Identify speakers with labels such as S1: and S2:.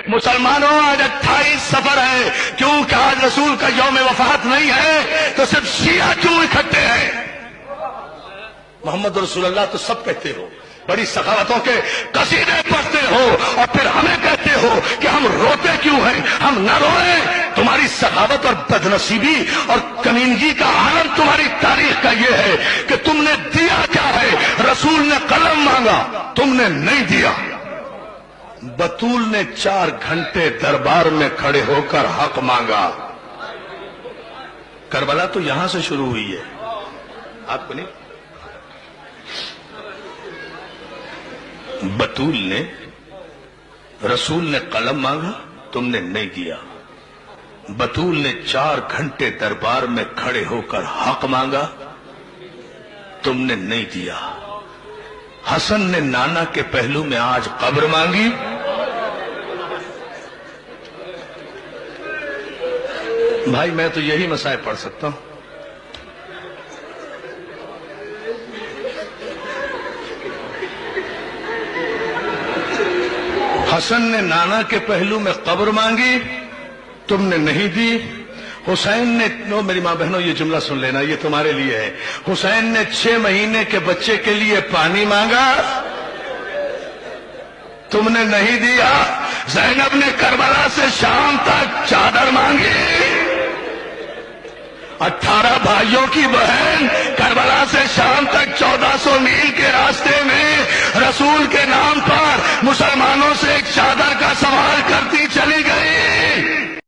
S1: مسلمانوں آج 28 سفر ہے، کیوں کہ آج رسول کا یوم وفات نہیں ہے تو صرف شیعہ کیوں اکٹھے ہیں؟ محمد رسول اللہ تو سب کہتے ہو، بڑی سخاوتوں کے قصیدے پڑھتے ہو، اور پھر ہمیں کہتے ہو کہ ہم روتے کیوں ہیں؟ ہم نہ روئیں۔ تمہاری سخاوت اور بدنصیبی اور کمینگی کا عالم تمہاری تاریخ کا یہ ہے کہ تم نے دیا کیا ہے؟ رسول نے قلم مانگا، تم نے نہیں دیا۔ بطول نے 4 گھنٹے دربار میں کھڑے ہو کر حق مانگا۔ کربلا تو یہاں سے شروع ہوئی ہے، آپ کو نہیں؟ بطول نے، رسول نے قلم مانگا، تم نے نہیں دیا۔ بطول نے 4 گھنٹے دربار میں کھڑے ہو کر حق مانگا، تم نے نہیں دیا۔ حسن نے نانا کے پہلو میں آج قبر مانگی، بھائی میں تو یہی مسائل پڑھ سکتا ہوں۔ حسن نے نانا کے پہلو میں قبر مانگی، تم نے نہیں دی۔ حسین نے، میری ماں بہنوں یہ جملہ سن لینا، یہ تمہارے لیے ہے۔ حسین نے 6 مہینے کے بچے کے لیے پانی مانگا، تم نے نہیں دیا۔ زینب نے کربلا سے شام تک چادر مانگی۔ 18 بھائیوں کی بہن کربلا سے شام تک 1400 میل کے راستے میں رسول کے نام پر مسلمانوں سے ایک چادر کا سوال کرتی چلی گئی۔